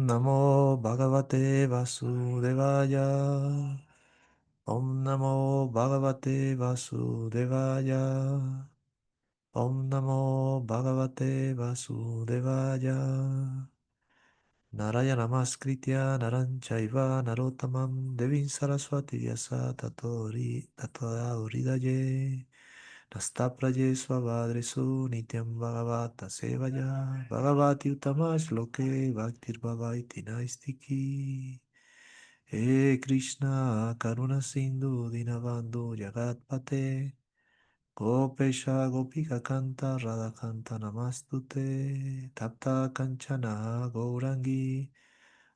Namo Bhagavate Vasudevaya. Om Namo Bhagavate Vasudevaya. Om Namo Bhagavate Vasudevaya. Narayana Namaskritya Naranchaiva Narottamam Devim Saraswati Vyasa Tato Uridaye. Nastapraye Svabhadresu Nityam Bhagavata Sevaya Bhagavati Utamash Loke Bhaktir Bhavaiti Naistiki. He Krishna Karuna Sindhu Dinabandhu Jagatpate Gopesha Gopika Kanta Radha Kanta Namastute Tapta Kanchana Gourangi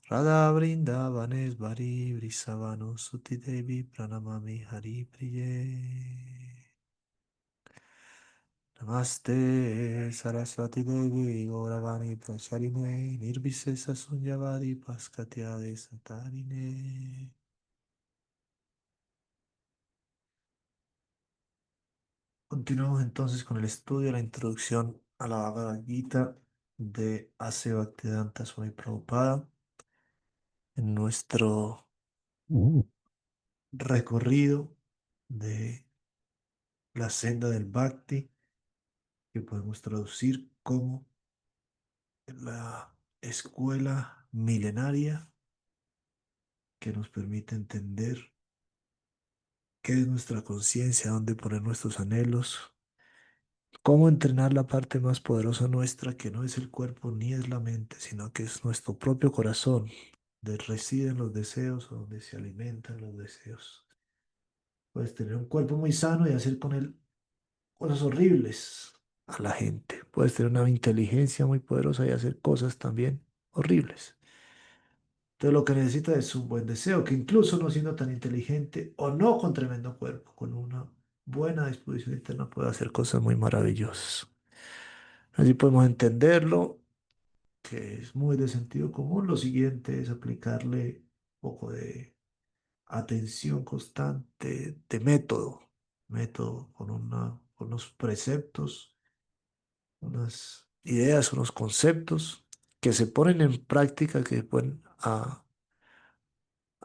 Radha Vrindavaneshvari Vrisavanu Suti Devi Pranamami Hari Priye. Namaste Saraswati Devi Gauravani Pracharine Nirvisesa Sunyavari Paskatyade Satarine. Continuamos entonces con el estudio de la introducción a la Bhagavad Gita de A.C. Bhaktivedanta Swami Prabhupada en nuestro recorrido de la senda del Bhakti, que podemos traducir como la escuela milenaria que nos permite entender qué es nuestra conciencia, dónde poner nuestros anhelos, cómo entrenar la parte más poderosa nuestra, que no es el cuerpo ni es la mente, sino que es nuestro propio corazón, donde residen los deseos o donde se alimentan los deseos. Puedes tener un cuerpo muy sano y hacer con él cosas horribles a la gente. Puedes tener una inteligencia muy poderosa y hacer cosas también horribles. Entonces lo que necesita es un buen deseo, que incluso no siendo tan inteligente o no con tremendo cuerpo, con una buena disposición interna puede hacer cosas muy maravillosas. Así podemos entenderlo, que es muy de sentido común. Lo siguiente es aplicarle un poco de atención constante, de método con unos preceptos, unas ideas, unos conceptos que se ponen en práctica, que se ponen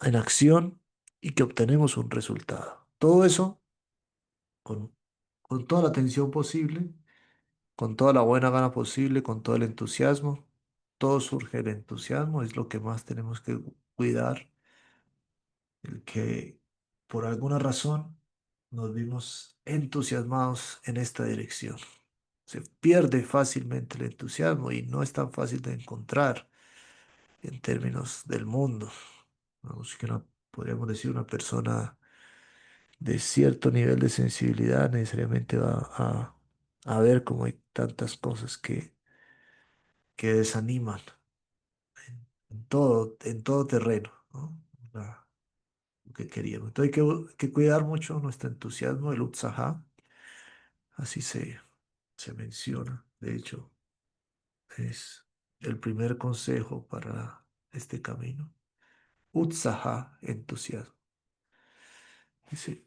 en acción y que obtenemos un resultado. Todo eso con, con toda la atención posible, con toda la buena gana posible, con todo el entusiasmo. Todo surge del entusiasmo, es lo que más tenemos que cuidar, el que por alguna razón nos vimos entusiasmados en esta dirección. Se pierde fácilmente el entusiasmo y no es tan fácil de encontrar en términos del mundo. Vamos, que podríamos decir una persona de cierto nivel de sensibilidad necesariamente va a ver cómo hay tantas cosas que desaniman en todo terreno, ¿no? Lo que queríamos. Entonces hay que cuidar mucho nuestro entusiasmo, el utsaha, así se menciona. De hecho, es el primer consejo para este camino. Utsaha, entusiasmo. Dice,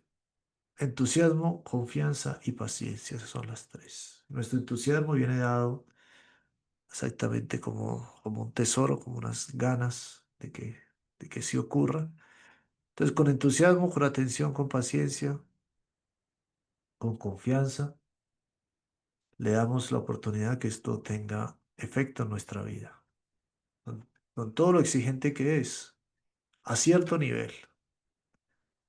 entusiasmo, confianza y paciencia, esas son las tres. Nuestro entusiasmo viene dado exactamente como un tesoro, como unas ganas de que sí ocurra. Entonces, con entusiasmo, con atención, con paciencia, con confianza, le damos la oportunidad que esto tenga efecto en nuestra vida, con todo lo exigente que es, a cierto nivel.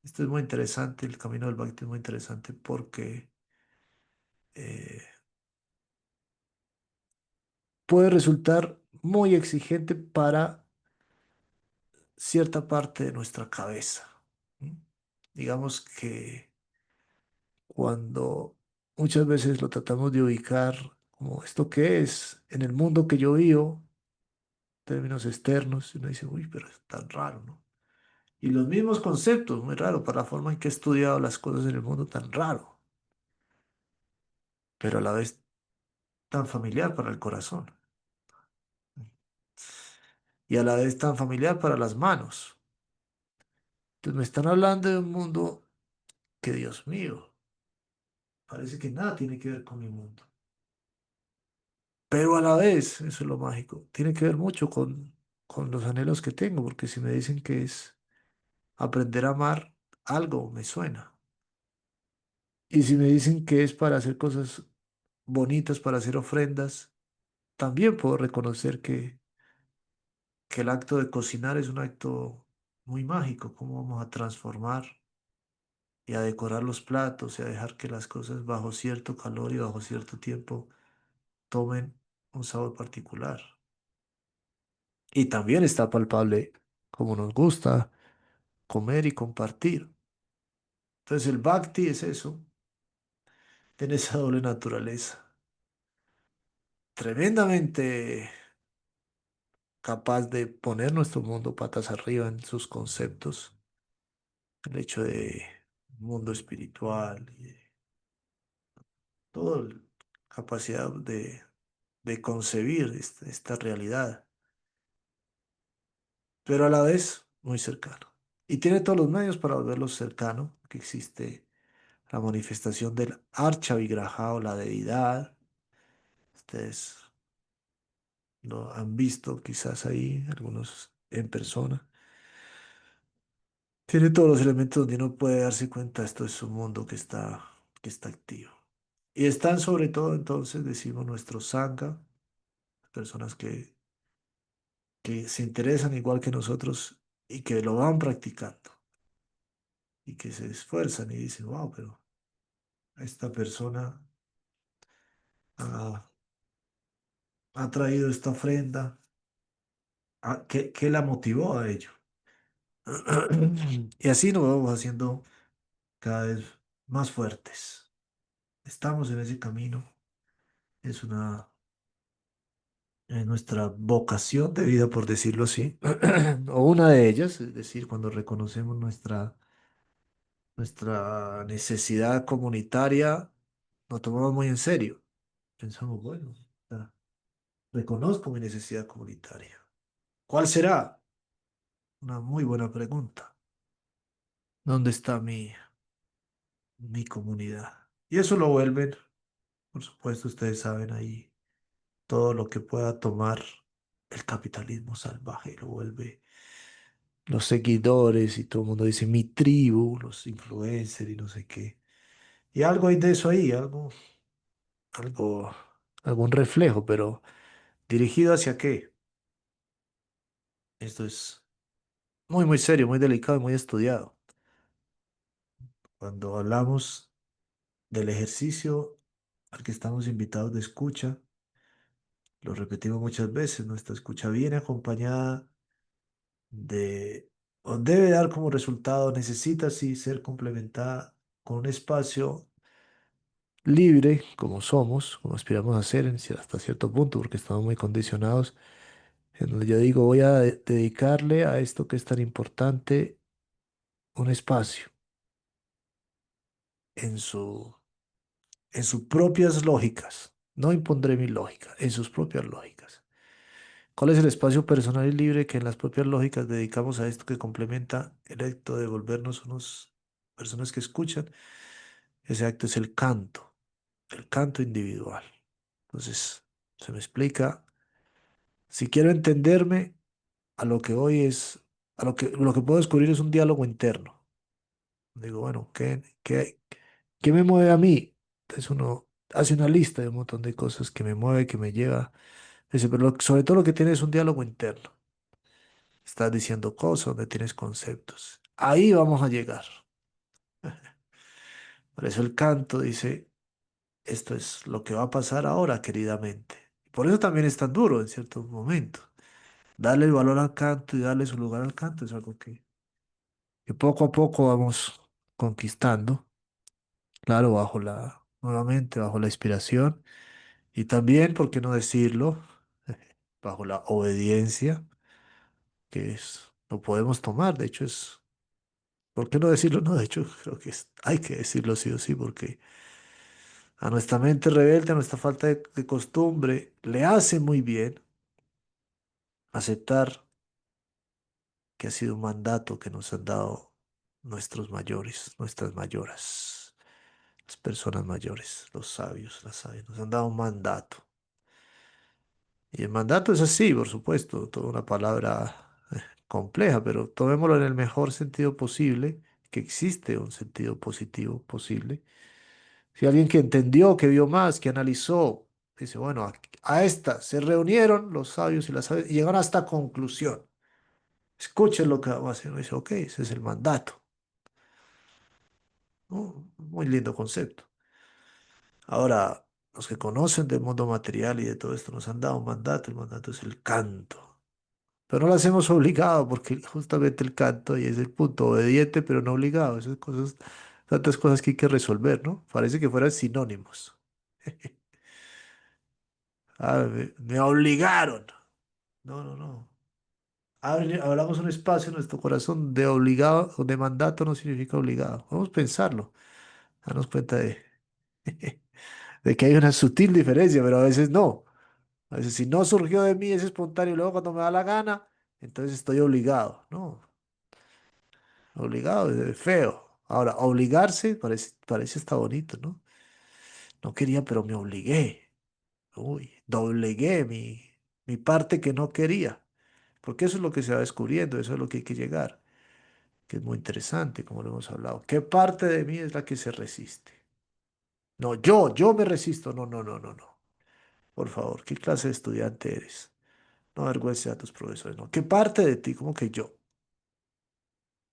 Esto es muy interesante, el camino del Bhakti es muy interesante porque eh, puede resultar muy exigente para cierta parte de nuestra cabeza. ¿M? Digamos que cuando muchas veces lo tratamos de ubicar como esto que es en el mundo que yo vivo, términos externos, y uno dice, uy, pero es tan raro, ¿no? Y los mismos conceptos, muy raro, para la forma en que he estudiado las cosas en el mundo, tan raro, pero a la vez tan familiar para el corazón y a la vez tan familiar para las manos. Entonces me están hablando de un mundo que, Dios mío, parece que nada tiene que ver con mi mundo. Pero a la vez, eso es lo mágico, tiene que ver mucho con los anhelos que tengo, porque si me dicen que es aprender a amar, algo me suena. Y si me dicen que es para hacer cosas bonitas, para hacer ofrendas, también puedo reconocer que el acto de cocinar es un acto muy mágico, cómo vamos a transformar y a decorar los platos y a dejar que las cosas bajo cierto calor y bajo cierto tiempo tomen un sabor particular. Y también está palpable como nos gusta comer y compartir. Entonces el bhakti es eso, tiene esa doble naturaleza, tremendamente capaz de poner nuestro mundo patas arriba en sus conceptos, el hecho de mundo espiritual y de toda la capacidad de concebir esta realidad, pero a la vez muy cercano. Y tiene todos los medios para volverlo cercano, que existe la manifestación del Archa Vigraha o la deidad. Ustedes lo han visto quizás ahí, algunos en persona. Tiene todos los elementos donde uno puede darse cuenta, esto es un mundo que está activo. Y están sobre todo entonces, decimos, nuestros sangha, personas que se interesan igual que nosotros y que lo van practicando y que se esfuerzan y dicen, wow, pero esta persona ha, ha traído esta ofrenda, ¿qué la motivó a ello? Y así nos vamos haciendo cada vez más fuertes. Estamos en ese camino. Es nuestra vocación de vida, por decirlo así, o una de ellas, es decir, cuando reconocemos nuestra necesidad comunitaria, nos tomamos muy en serio. Pensamos, bueno, ya, reconozco mi necesidad comunitaria. ¿Cuál será? Una muy buena pregunta. ¿Dónde está mi comunidad? Y eso lo vuelven, por supuesto, ustedes saben ahí, todo lo que pueda tomar el capitalismo salvaje, lo vuelve los seguidores y todo el mundo dice mi tribu, los influencers y no sé qué. Y algo hay de eso ahí, algo, algún reflejo, pero ¿dirigido hacia qué? Esto es muy, muy serio, muy delicado y muy estudiado. Cuando hablamos del ejercicio al que estamos invitados de escucha, lo repetimos muchas veces, nuestra escucha viene acompañada de, o debe dar como resultado, necesita sí ser complementada con un espacio libre, como somos, como aspiramos a ser hasta cierto punto, porque estamos muy condicionados, en donde yo digo, voy a dedicarle a esto que es tan importante un espacio en en sus propias lógicas. No impondré mi lógica, en sus propias lógicas. ¿Cuál es el espacio personal y libre que en las propias lógicas dedicamos a esto que complementa el acto de volvernos unos personas que escuchan? Ese acto es el canto individual. Entonces, se me explica. Si quiero entenderme, a lo que voy es, lo que puedo descubrir es un diálogo interno. Digo, bueno, ¿qué me mueve a mí? Entonces uno hace una lista de un montón de cosas que me mueve, que me lleva. Dice, pero sobre todo lo que tiene es un diálogo interno. Estás diciendo cosas donde tienes conceptos. Ahí vamos a llegar. Por eso el canto dice, esto es lo que va a pasar ahora, queridamente. Por eso también es tan duro en ciertos momentos. Darle el valor al canto y darle su lugar al canto es algo que poco a poco vamos conquistando, claro, nuevamente, bajo la inspiración y también, ¿por qué no decirlo? Bajo la obediencia, que lo podemos tomar, de hecho ¿por qué no decirlo? No, de hecho, creo que hay que decirlo sí o sí, porque a nuestra mente rebelde, a nuestra falta de costumbre, le hace muy bien aceptar que ha sido un mandato que nos han dado nuestros mayores, nuestras mayoras, las personas mayores, los sabios, las sabias, nos han dado un mandato. Y el mandato es así, por supuesto, toda una palabra compleja, pero tomémoslo en el mejor sentido posible, que existe un sentido positivo posible. Si alguien que entendió, que vio más, que analizó, dice, bueno, a esta se reunieron los sabios y las sabias y llegaron a esta conclusión. Escuchen lo que vamos a hacer. Uno dice, ok, ese es el mandato. Muy lindo concepto. Ahora, los que conocen del mundo material y de todo esto nos han dado un mandato. El mandato es el canto. Pero no lo hacemos obligado porque justamente el canto y es el punto obediente, pero no obligado. Esas cosas, tantas cosas que hay que resolver, ¿no? Parece que fueran sinónimos. Ah, me obligaron. No, no, no. Hablamos un espacio en nuestro corazón de obligado o de mandato no significa obligado. Vamos a pensarlo. Darnos cuenta de que hay una sutil diferencia, pero a veces no. A veces si no surgió de mí es espontáneo y luego cuando me da la gana, entonces estoy obligado. No, obligado es feo. Ahora, obligarse parece está bonito, ¿no? No quería, pero me obligué. Uy, doblegué mi parte que no quería. Porque eso es lo que se va descubriendo, eso es lo que hay que llegar, que es muy interesante, como lo hemos hablado. ¿Qué parte de mí es la que se resiste? No, yo me resisto. No, no, no, no, no. Por favor, ¿qué clase de estudiante eres? No avergüences a tus profesores, no. ¿Qué parte de ti? Como que yo.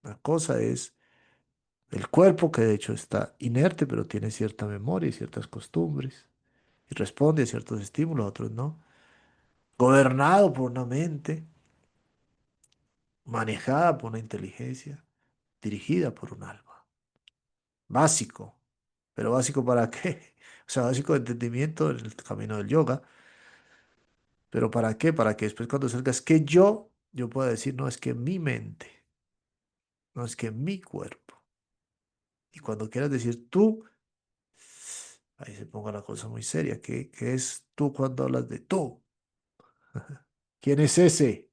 La cosa es el cuerpo, que de hecho está inerte, pero tiene cierta memoria y ciertas costumbres, y responde a ciertos estímulos, a otros no. Gobernado por una mente, manejada por una inteligencia, dirigida por un alma. Básico. ¿Pero básico para qué? O sea, básico de entendimiento en el camino del yoga. ¿Pero para qué? Para que después cuando salga es que yo pueda decir, no, es que mi mente, no es que mi cuerpo. Y cuando quieras decir tú, ahí se ponga la cosa muy seria. ¿Qué es tú cuando hablas de tú? ¿Quién es ese?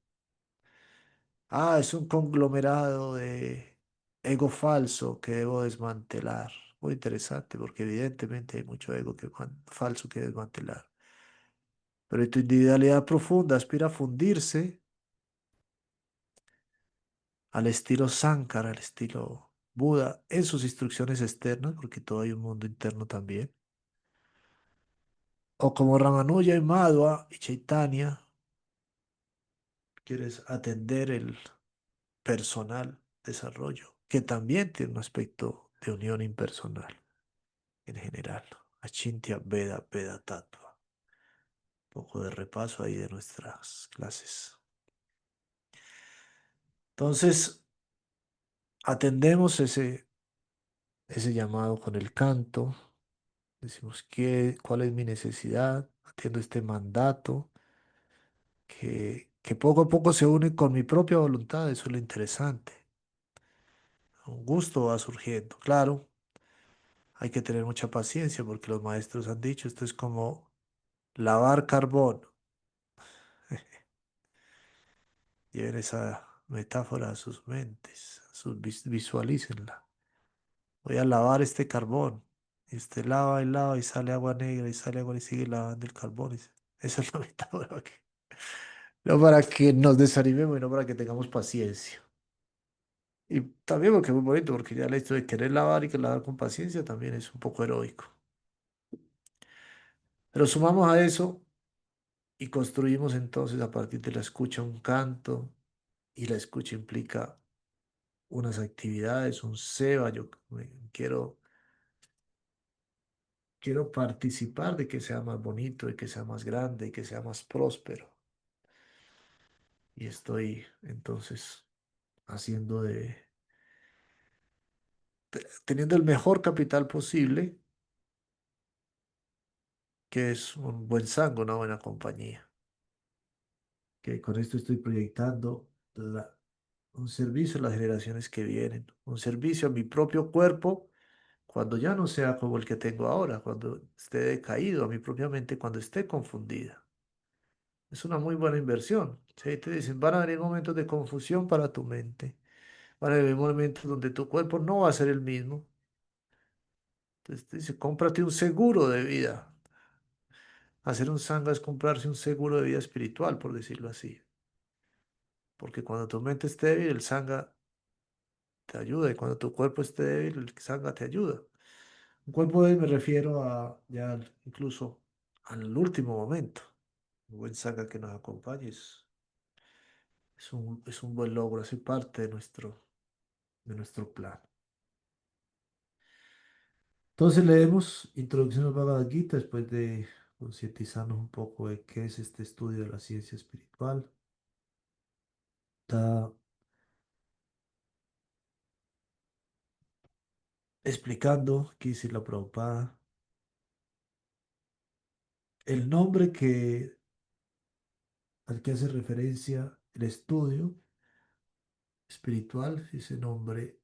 Ah, es un conglomerado de ego falso que debo desmantelar. Muy interesante porque evidentemente hay mucho ego falso que desmantelar. Pero tu individualidad profunda aspira a fundirse al estilo Sankara, al estilo Buda, en sus instrucciones externas, porque todo hay un mundo interno también. O como Ramanuja y Madhva y Chaitanya, quieres atender el personal desarrollo, que también tiene un aspecto de unión impersonal en general. Achintya Veda Veda Tattva. Un poco de repaso ahí de nuestras clases. Entonces, atendemos ese llamado con el canto. Decimos, ¿cuál es mi necesidad? Atiendo este mandato que poco a poco se une con mi propia voluntad. Eso es lo interesante. Un gusto va surgiendo. Claro, hay que tener mucha paciencia porque los maestros han dicho, esto es como lavar carbón. Lleven esa metáfora a sus mentes, visualícenla. Voy a lavar este carbón. Y usted lava y lava y sale agua negra y sale agua y sigue lavando el carbón. Esa es la metáfora. No para que nos desanimemos y no para que tengamos paciencia. Y también porque es muy bonito, porque ya el hecho de querer lavar y que lavar con paciencia también es un poco heroico. Pero sumamos a eso y construimos entonces a partir de la escucha un canto, y la escucha implica unas actividades, un SEBA. Quiero participar de que sea más bonito, de que sea más grande, de que sea más próspero. Y estoy entonces haciendo teniendo el mejor capital posible, que es un buen sango, una buena compañía. Que con esto estoy proyectando un servicio a las generaciones que vienen, un servicio a mi propio cuerpo cuando ya no sea como el que tengo ahora, cuando esté decaído, a mi propia mente cuando esté confundida. Es una muy buena inversión. ¿Sí? Te dicen, van a venir momentos de confusión para tu mente, van a venir momentos donde tu cuerpo no va a ser el mismo. Entonces te dice, cómprate un seguro de vida. Hacer un sanga es comprarse un seguro de vida espiritual, por decirlo así. Porque cuando tu mente esté débil, el sanga te ayuda. Y cuando tu cuerpo esté débil, el sanga te ayuda. Un cuerpo débil me refiero a ya incluso al último momento. Un buen sanga que nos acompañe es un buen logro, hace parte de nuestro plan. Entonces leemos Introducción al Bhagavad Gita después de concientizarnos un poco de qué es este estudio de la ciencia espiritual. Está explicando, aquí dice la Prabhupada, el nombre al que hace referencia el estudio espiritual, ese nombre,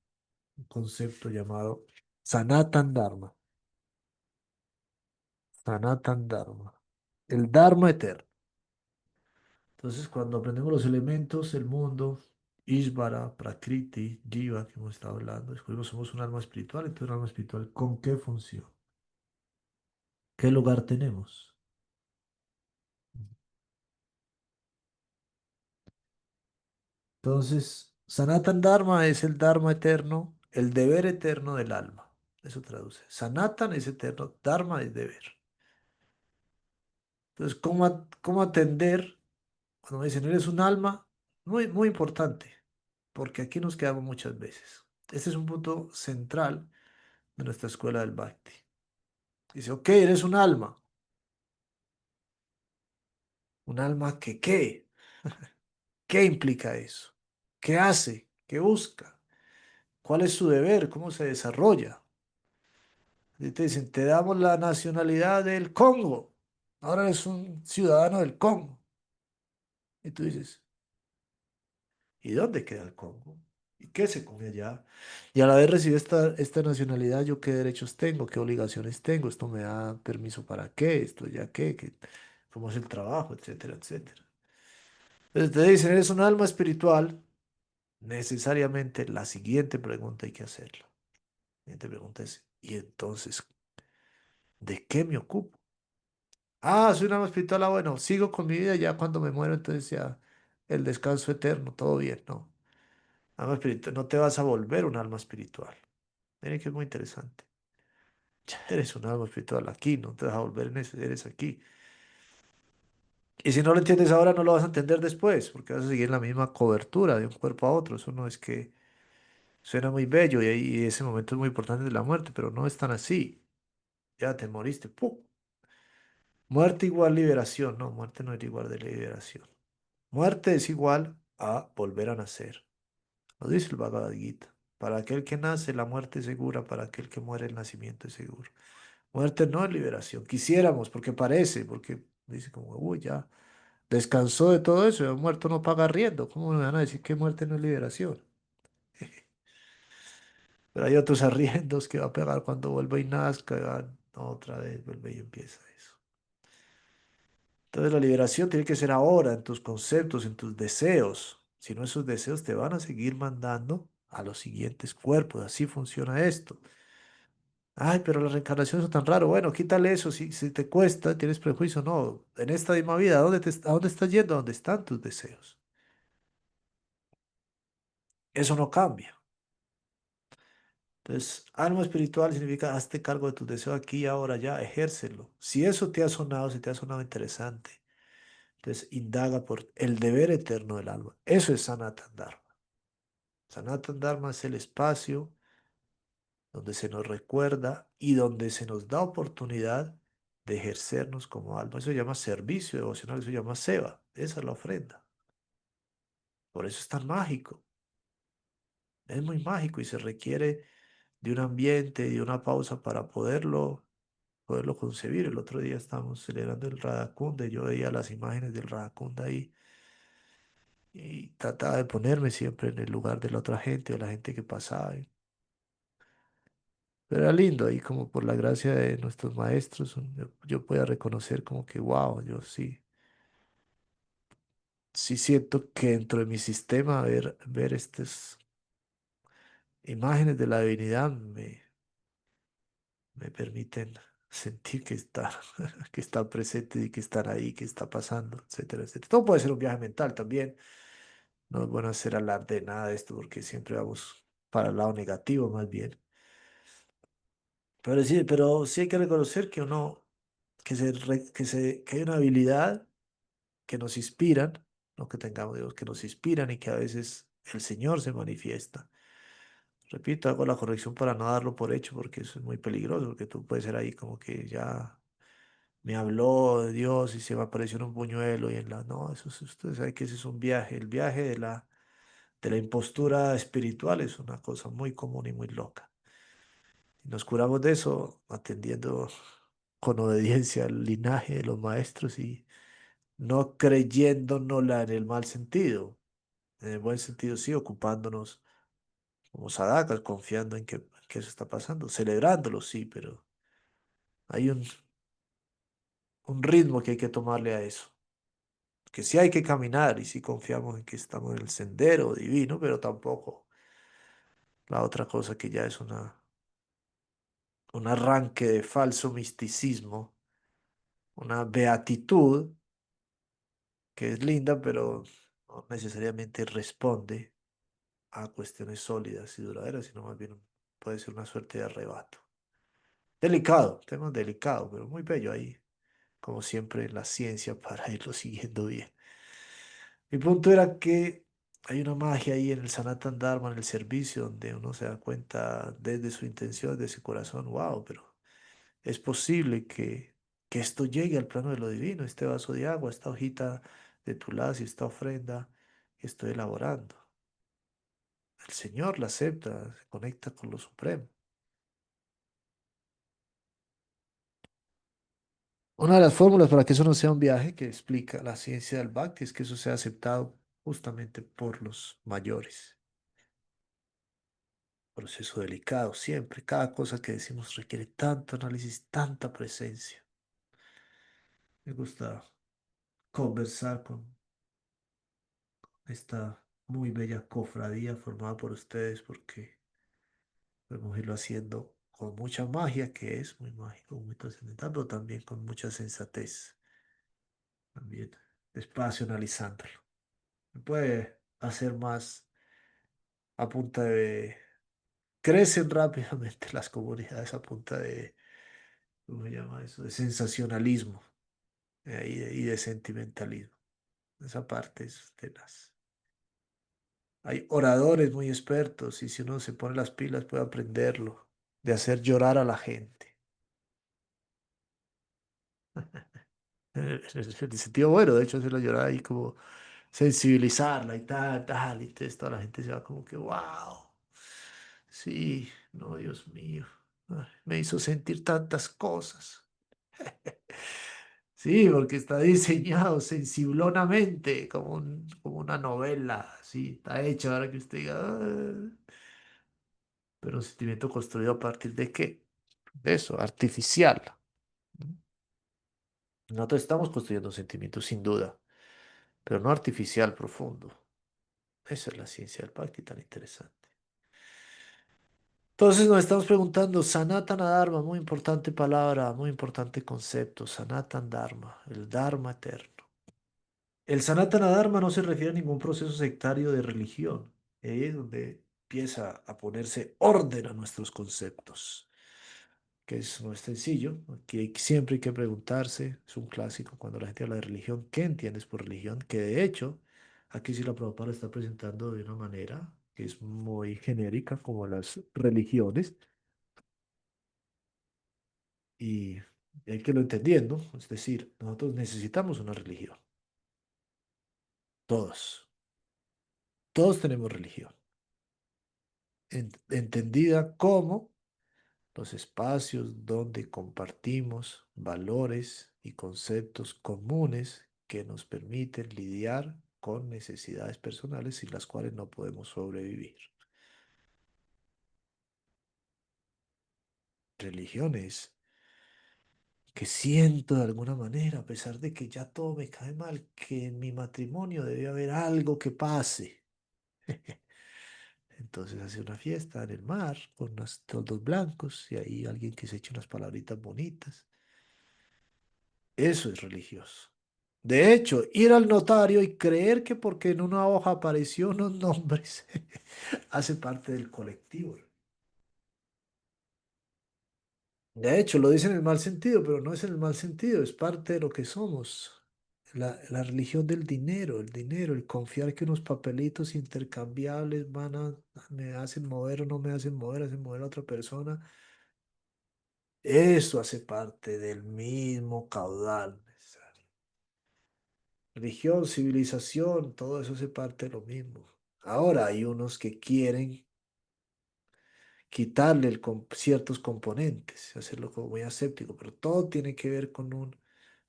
un concepto llamado Sanatan Dharma. Sanatan Dharma. El Dharma eterno. Entonces, cuando aprendemos los elementos, el mundo, Ishvara, Prakriti, Jiva, que hemos estado hablando, descubrimos que somos un alma espiritual. Entonces, un alma espiritual, ¿con qué función? ¿Qué lugar tenemos? Entonces, Sanatan Dharma es el Dharma eterno, el deber eterno del alma. Eso traduce. Sanatan es eterno, Dharma es deber. Entonces, ¿cómo atender? Cuando me dicen, eres un alma, muy, muy importante, porque aquí nos quedamos muchas veces. Este es un punto central de nuestra escuela del Bhakti. Dice, ok, eres un alma que ¿qué? ¿Qué implica eso? ¿Qué hace? ¿Qué busca? ¿Cuál es su deber? ¿Cómo se desarrolla? Y te dicen, te damos la nacionalidad del Congo. Ahora eres un ciudadano del Congo. Y tú dices, ¿y dónde queda el Congo? ¿Y qué se come allá? Y a la vez recibir esta nacionalidad, ¿yo qué derechos tengo? ¿Qué obligaciones tengo? ¿Esto me da permiso para qué? ¿Esto ya qué? ¿Cómo es el trabajo? Etcétera, etcétera. Entonces te dicen, eres un alma espiritual. Necesariamente la siguiente pregunta hay que hacerla. La siguiente pregunta es, ¿y entonces de qué me ocupo? Ah, soy un alma espiritual. Ah, bueno, sigo con mi vida ya cuando me muero, entonces ya el descanso eterno, todo bien, ¿no? Alma espiritual, no te vas a volver un alma espiritual. Miren que es muy interesante. Ya eres un alma espiritual aquí, no te vas a volver en ese, eres aquí. Y si no lo entiendes ahora, no lo vas a entender después, porque vas a seguir la misma cobertura de un cuerpo a otro. Eso no es que suena muy bello y ese momento es muy importante de la muerte, pero no es tan así. Ya te moriste. ¡Pum! Muerte igual liberación. No, muerte no es igual de liberación. Muerte es igual a volver a nacer. Lo dice el Bhagavad Gita. Para aquel que nace, la muerte es segura. Para aquel que muere, el nacimiento es seguro. Muerte no es liberación. Quisiéramos, porque parece, porque dice como, uy, ya descansó de todo eso. Ya muerto no paga arriendo. ¿Cómo me van a decir que muerte no es liberación? Pero hay otros arriendos que va a pegar cuando vuelva y nazca. Otra vez vuelve y empieza eso. Entonces la liberación tiene que ser ahora, en tus conceptos, en tus deseos. Si no, esos deseos te van a seguir mandando a los siguientes cuerpos. Así funciona esto. Ay, pero la reencarnación es tan raro. Bueno, quítale eso. Si te cuesta, tienes prejuicio. No, en esta misma vida, ¿a dónde estás yendo? ¿A dónde están tus deseos? Eso no cambia. Entonces, alma espiritual significa hazte cargo de tus deseos aquí y ahora ya, ejércelo. Si eso te ha sonado, si te ha sonado interesante, entonces indaga por el deber eterno del alma. Eso es Sanatan Dharma. Sanatan Dharma es el espacio donde se nos recuerda y donde se nos da oportunidad de ejercernos como alma. Eso se llama servicio devocional, eso se llama seva. Esa es la ofrenda. Por eso es tan mágico. Es muy mágico y se requiere de un ambiente y de una pausa para poderlo concebir. El otro día estábamos celebrando el Radhakunda y yo veía las imágenes del Radhakunda ahí y trataba de ponerme siempre en el lugar de la otra gente o la gente que pasaba. Pero era lindo ahí como por la gracia de nuestros maestros, yo podía reconocer como que, wow, yo sí siento que dentro de mi sistema ver estas imágenes de la divinidad me permiten sentir que está, que está presente y que están ahí, que está pasando, etcétera, etcétera. Todo puede ser un viaje mental también. No es bueno hacer alarde de nada de esto porque siempre vamos para el lado negativo más bien. Pero sí hay que reconocer que uno, que hay una habilidad que nos inspiran, no que tengamos, Dios, que nos inspiran y que a veces el Señor se manifiesta. Repito, hago la corrección para no darlo por hecho porque eso es muy peligroso, porque tú puedes ser ahí como que ya me habló de Dios y se me apareció en un buñuelo y en la... No, usted sabe que ese es un viaje. El viaje de la impostura espiritual es una cosa muy común y muy loca. Y nos curamos de eso atendiendo con obediencia al linaje de los maestros y no creyéndonosla en el mal sentido. En el buen sentido, sí, ocupándonos como sadacas, confiando en que eso está pasando, celebrándolo, sí, pero hay un ritmo que hay que tomarle a eso. Que sí hay que caminar y sí confiamos en que estamos en el sendero divino, pero tampoco la otra cosa que ya es un arranque de falso misticismo, una beatitud que es linda, pero no necesariamente responde a cuestiones sólidas y duraderas, sino más bien puede ser una suerte de arrebato. Delicado, tema delicado, pero muy bello ahí, como siempre, la ciencia para irlo siguiendo bien. Mi punto era que hay una magia ahí en el Sanatan Dharma, en el servicio, donde uno se da cuenta desde su intención, desde su corazón, wow, pero es posible que esto llegue al plano de lo divino, este vaso de agua, esta hojita de y esta ofrenda que estoy elaborando. El Señor la acepta, se conecta con lo supremo. Una de las fórmulas para que eso no sea un viaje que explica la ciencia del Bhakti es que eso sea aceptado justamente por los mayores. Proceso delicado siempre. Cada cosa que decimos requiere tanto análisis, tanta presencia. Me gusta conversar con esta muy bella cofradía formada por ustedes porque podemos irlo haciendo con mucha magia, que es muy mágico, muy trascendental, pero también con mucha sensatez. También despacio analizándolo. Se puede hacer más a punta de... Crecen rápidamente las comunidades a punta de, ¿cómo se llama eso? De sensacionalismo y de sentimentalismo. Esa parte es tenaz. Hay oradores muy expertos y si uno se pone las pilas puede aprenderlo, de hacer llorar a la gente. En el sentido bueno, de hecho, hacerlo llorar y como sensibilizarla y tal, tal, y entonces toda la gente se va como que, wow, sí, no, Dios mío, ay, me hizo sentir tantas cosas. Sí, porque está diseñado sensiblonamente, como una novela, sí, está hecho para que usted diga, "Ah", pero un sentimiento construido a partir de qué? De eso, artificial. Nosotros estamos construyendo un sentimiento sin duda, pero no artificial, profundo. Esa es la ciencia del Bhakti tan interesante. Entonces nos estamos preguntando, Sanatana Dharma, muy importante palabra, muy importante concepto, Sanatana Dharma, el Dharma eterno. El Sanatana Dharma no se refiere a ningún proceso sectario de religión. Ahí es donde empieza a ponerse orden a nuestros conceptos, que no es sencillo. Aquí siempre hay que preguntarse, es un clásico cuando la gente habla de religión, ¿qué entiendes por religión? Que de hecho, aquí sí la Prabhupada lo está presentando de una manera que es muy genérica, como las religiones, y hay que lo entendiendo, es decir, nosotros necesitamos una religión, todos, todos tenemos religión, entendida como los espacios donde compartimos valores y conceptos comunes que nos permiten lidiar con necesidades personales sin las cuales no podemos sobrevivir. Religiones que siento de alguna manera, a pesar de que ya todo me cae mal, que en mi matrimonio debe haber algo que pase. Entonces hace una fiesta en el mar con unos toldos blancos y ahí alguien que se echa unas palabritas bonitas. Eso es religioso. De hecho, ir al notario y creer que porque en una hoja apareció unos nombres hace parte del colectivo. De hecho, lo dicen en el mal sentido, pero no es en el mal sentido, es parte de lo que somos. La religión del dinero, el confiar que unos papelitos intercambiables me hacen mover o no me hacen mover a otra persona. Eso hace parte del mismo caudal necesario. Religión, civilización, todo eso hace parte de lo mismo. Ahora hay unos que quieren quitarle ciertos componentes, hacerlo como muy aséptico, pero todo tiene que ver con un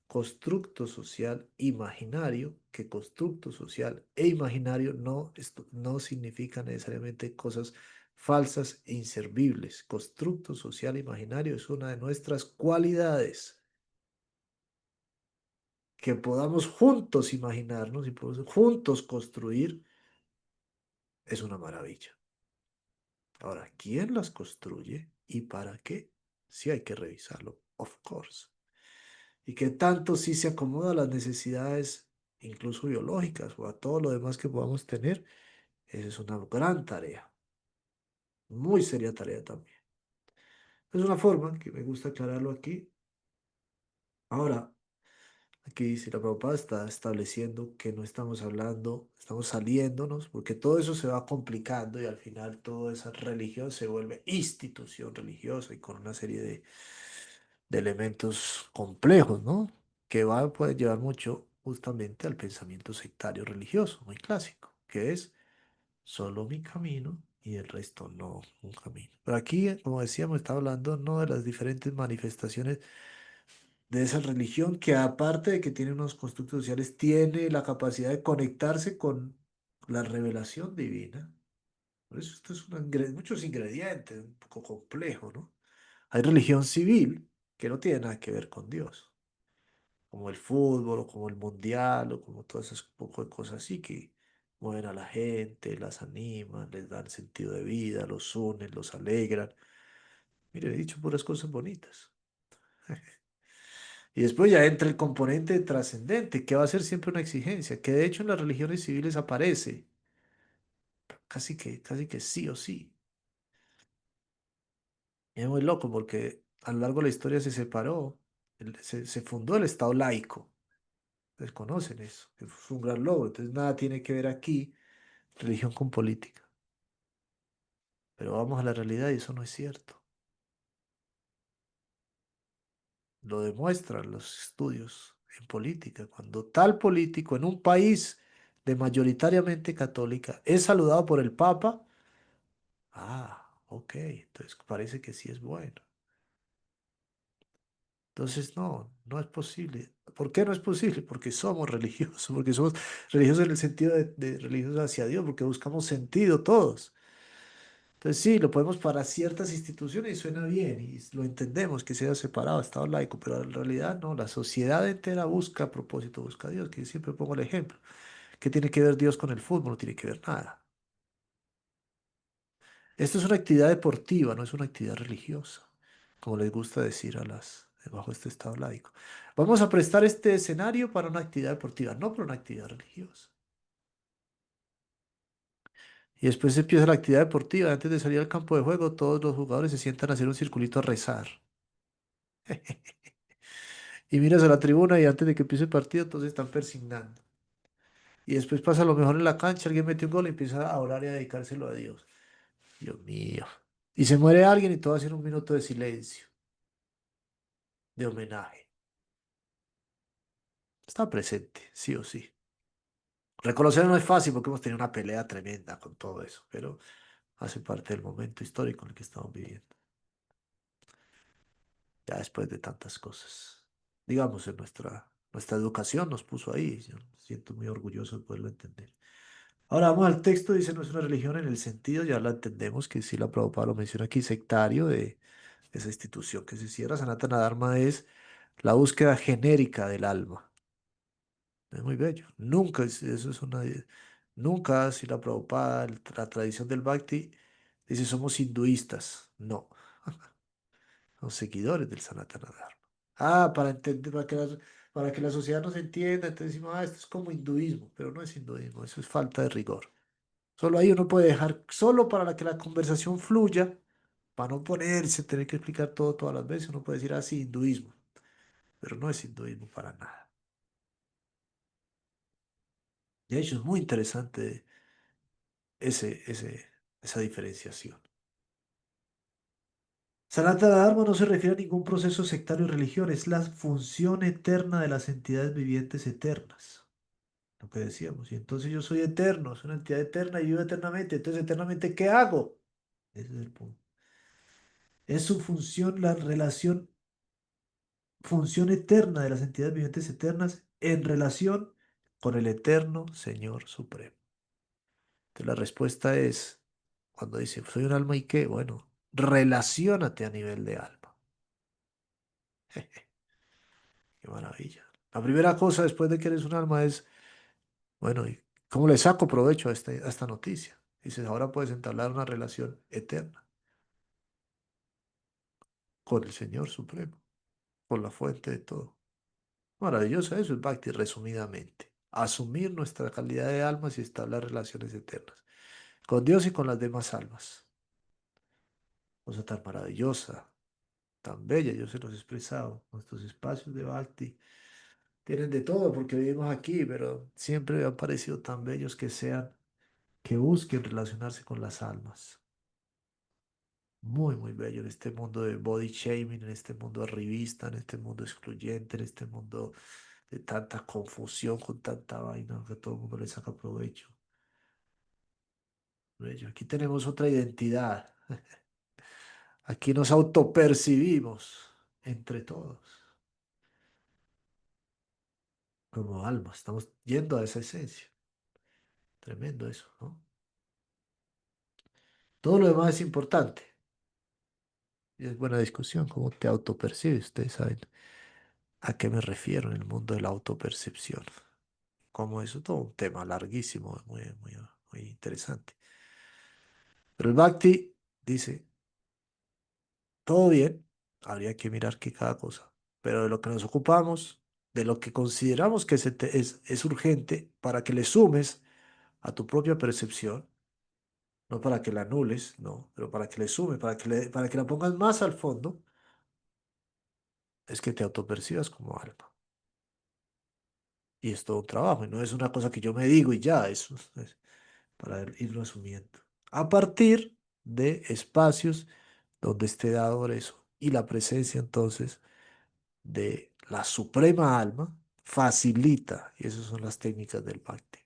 constructo social imaginario, que constructo social e imaginario no significa necesariamente cosas falsas e inservibles. Constructo social imaginario es una de nuestras cualidades. Que podamos juntos imaginarnos y podamos juntos construir es una maravilla. Ahora, ¿quién las construye y para qué? Sí hay que revisarlo, of course. Y qué tanto sí se acomoda a las necesidades, incluso biológicas, o a todo lo demás que podamos tener. Esa es una gran tarea, muy seria tarea también. Es una forma que me gusta aclararlo aquí. Ahora, aquí si la Prabhupada está estableciendo que no estamos hablando, estamos saliéndonos, porque todo eso se va complicando y al final toda esa religión se vuelve institución religiosa y con una serie de elementos complejos, ¿no? Puede llevar mucho justamente al pensamiento sectario religioso, muy clásico, que es solo mi camino y el resto no un camino. Pero aquí, como decíamos, está hablando no de las diferentes manifestaciones de esa religión que aparte de que tiene unos constructos sociales, tiene la capacidad de conectarse con la revelación divina. Por eso esto es muchos ingredientes, un poco complejo, ¿no? Hay religión civil que no tiene nada que ver con Dios, como el fútbol o como el mundial o como todas esas poco de cosas así que mueven a la gente, las animan, les dan sentido de vida, los unen, los alegran. Mire, he dicho puras cosas bonitas. Y después ya entra el componente trascendente, que va a ser siempre una exigencia, que de hecho en las religiones civiles aparece, casi que sí o sí. Y es muy loco porque a lo largo de la historia se separó, se fundó el Estado laico. Desconocen eso, que fue un gran logro. Entonces nada tiene que ver aquí religión con política. Pero vamos a la realidad y eso no es cierto. Lo demuestran los estudios en política. Cuando tal político en un país de mayoritariamente católica es saludado por el Papa, ok, entonces parece que sí es bueno. Entonces no es posible. ¿Por qué no es posible? Porque somos religiosos, porque somos religiosos en el sentido de religiosos hacia Dios, porque buscamos sentido todos. Entonces sí, lo podemos para ciertas instituciones y suena bien y lo entendemos que sea separado, Estado laico, pero en realidad no, la sociedad entera busca a propósito, busca a Dios, que siempre pongo el ejemplo. ¿Qué tiene que ver Dios con el fútbol? No tiene que ver nada. Esto es una actividad deportiva, no es una actividad religiosa, como les gusta decir bajo este Estado laico. Vamos a prestar este escenario para una actividad deportiva, no para una actividad religiosa. Y después empieza la actividad deportiva. Antes de salir al campo de juego, todos los jugadores se sientan a hacer un circulito a rezar. Y miras a la tribuna y antes de que empiece el partido, todos están persignando. Y después pasa lo mejor en la cancha, alguien mete un gol y empieza a orar y a dedicárselo a Dios. Dios mío. Y se muere alguien y todo hacen un minuto de silencio, de homenaje. Está presente, sí o sí. Reconocerlo no es fácil porque hemos tenido una pelea tremenda con todo eso, pero hace parte del momento histórico en el que estamos viviendo, ya después de tantas cosas. Digamos, nuestra educación nos puso ahí. Yo me siento muy orgulloso de poderlo entender. Ahora vamos al texto, dice no es una religión en el sentido, ya la entendemos que sí la Prabhupada lo menciona aquí, sectario de esa institución que se cierra. Sanatana Dharma es la búsqueda genérica del alma. Es muy bello. Nunca, eso es una. Nunca, si la Prabhupada, la tradición del Bhakti, dice somos hinduistas. No, son seguidores del Sanatana Dharma. Ah, para entender, para que la sociedad nos entienda, entonces decimos, ah, esto es como hinduismo, pero no es hinduismo, eso es falta de rigor. Solo ahí uno puede dejar, solo para que la conversación fluya, para no ponerse, tener que explicar todo todas las veces, uno puede decir así, hinduismo, pero no es hinduismo para nada. De hecho, es muy interesante esa diferenciación. Sanatana Dharma no se refiere a ningún proceso sectario o religión, es la función eterna de las entidades vivientes eternas. Lo que decíamos. Y entonces yo soy eterno, soy una entidad eterna y vivo eternamente. Entonces, eternamente, ¿qué hago? Ese es el punto. Es su función, la relación, función eterna de las entidades vivientes eternas en relación con el eterno Señor Supremo. Entonces, la respuesta es, cuando dice, soy un alma y qué, bueno, relaciónate a nivel de alma. Qué maravilla. La primera cosa después de que eres un alma es, bueno, ¿y cómo le saco provecho a esta noticia? Dices, ahora puedes entablar una relación eterna con el Señor Supremo, con la fuente de todo. Maravilloso eso es Bhakti, resumidamente. Asumir nuestra calidad de almas y establecer relaciones eternas con Dios y con las demás almas. Cosa tan maravillosa, tan bella, yo se los he expresado. Nuestros espacios de Bhakti tienen de todo porque vivimos aquí, pero siempre me han parecido tan bellos que sean, que busquen relacionarse con las almas. Muy, muy bello en este mundo de body shaming, en este mundo arribista, en este mundo excluyente, en este mundo de tanta confusión con tanta vaina que todo el mundo le saca provecho. Bello. Aquí tenemos otra identidad. Aquí nos autopercibimos entre todos como almas. Estamos yendo a esa esencia. Tremendo eso, ¿no? Todo lo demás es importante. Y es buena discusión, cómo te autopercibes. Ustedes saben a qué me refiero en el mundo de la autopercepción. Como eso, todo un tema larguísimo, muy, muy, muy interesante. Pero el Bhakti dice, todo bien, habría que mirar que cada cosa, pero de lo que nos ocupamos, de lo que consideramos que es urgente para que le sumes a tu propia percepción, no para que la anules, no, pero para que le sumes, para que la pongas más al fondo, es que te autopercibas como alma. Y es todo un trabajo, y no es una cosa que yo me digo y ya, eso es para irlo asumiendo. A partir de espacios donde esté dado eso. Y la presencia entonces de la suprema alma facilita, y esas son las técnicas del Bhakti,